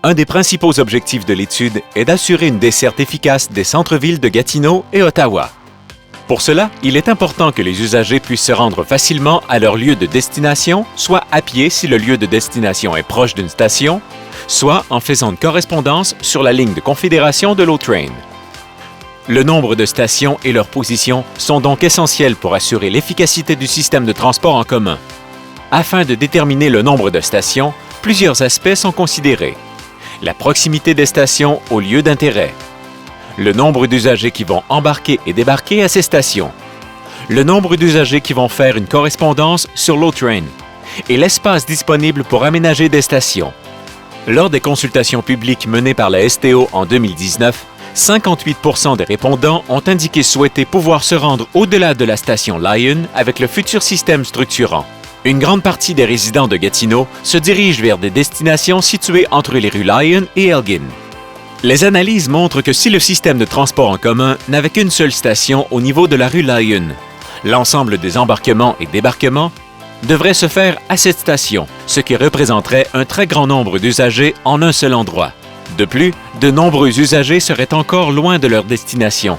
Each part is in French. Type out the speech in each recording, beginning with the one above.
Un des principaux objectifs de l'étude est d'assurer une desserte efficace des centres-villes de Gatineau et Ottawa. Pour cela, il est important que les usagers puissent se rendre facilement à leur lieu de destination, soit à pied si le lieu de destination est proche d'une station, soit en faisant une correspondance sur la ligne de confédération de l'O-Train. Le nombre de stations et leur position sont donc essentiels pour assurer l'efficacité du système de transport en commun. Afin de déterminer le nombre de stations, plusieurs aspects sont considérés. La proximité des stations au lieu d'intérêt, le nombre d'usagers qui vont embarquer et débarquer à ces stations, le nombre d'usagers qui vont faire une correspondance sur l'O-Train et l'espace disponible pour aménager des stations. Lors des consultations publiques menées par la STO en 2019, 58% des répondants ont indiqué souhaiter pouvoir se rendre au-delà de la station Lion avec le futur système structurant. Une grande partie des résidents de Gatineau se dirigent vers des destinations situées entre les rues Lion et Elgin. Les analyses montrent que si le système de transport en commun n'avait qu'une seule station au niveau de la rue Lion, l'ensemble des embarquements et débarquements devrait se faire à cette station, ce qui représenterait un très grand nombre d'usagers en un seul endroit. De plus, de nombreux usagers seraient encore loin de leur destination.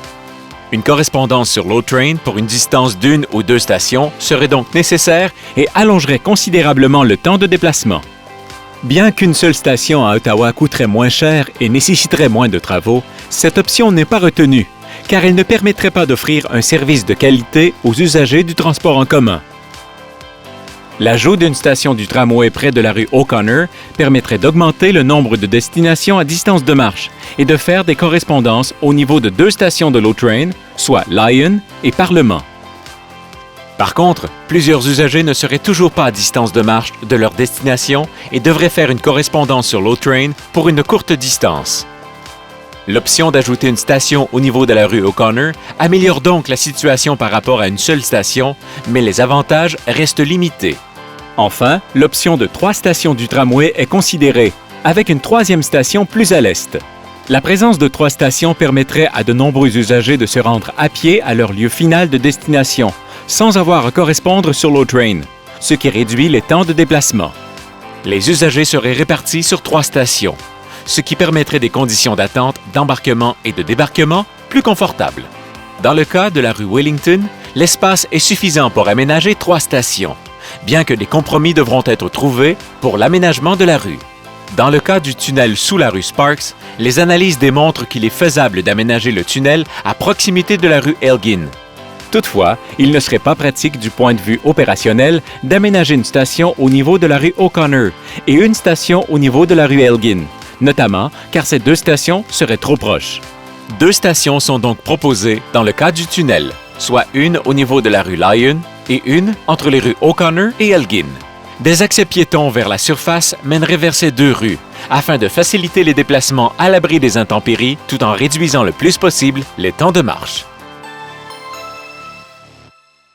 Une correspondance sur l'O-Train pour une distance d'une ou deux stations serait donc nécessaire et allongerait considérablement le temps de déplacement. Bien qu'une seule station à Ottawa coûterait moins cher et nécessiterait moins de travaux, cette option n'est pas retenue, car elle ne permettrait pas d'offrir un service de qualité aux usagers du transport en commun. L'ajout d'une station du tramway près de la rue O'Connor permettrait d'augmenter le nombre de destinations à distance de marche et de faire des correspondances au niveau de deux stations de l'O-Train, soit Lion et Parlement. Par contre, plusieurs usagers ne seraient toujours pas à distance de marche de leur destination et devraient faire une correspondance sur l'O-Train pour une courte distance. L'option d'ajouter une station au niveau de la rue O'Connor améliore donc la situation par rapport à une seule station, mais les avantages restent limités. Enfin, l'option de 3 stations du tramway est considérée, avec une troisième station plus à l'est. La présence de 3 stations permettrait à de nombreux usagers de se rendre à pied à leur lieu final de destination, sans avoir à correspondre sur l'O-Train, ce qui réduit les temps de déplacement. Les usagers seraient répartis sur 3 stations, ce qui permettrait des conditions d'attente, d'embarquement et de débarquement plus confortables. Dans le cas de la rue Wellington, l'espace est suffisant pour aménager 3 stations, bien que des compromis devront être trouvés pour l'aménagement de la rue. Dans le cas du tunnel sous la rue Sparks, les analyses démontrent qu'il est faisable d'aménager le tunnel à proximité de la rue Elgin. Toutefois, il ne serait pas pratique du point de vue opérationnel d'aménager une station au niveau de la rue O'Connor et une station au niveau de la rue Elgin, notamment car ces 2 stations seraient trop proches. 2 stations sont donc proposées dans le cas du tunnel, soit une au niveau de la rue Lion et une entre les rues O'Connor et Elgin. Des accès piétons vers la surface mèneraient vers ces 2 rues, afin de faciliter les déplacements à l'abri des intempéries tout en réduisant le plus possible les temps de marche.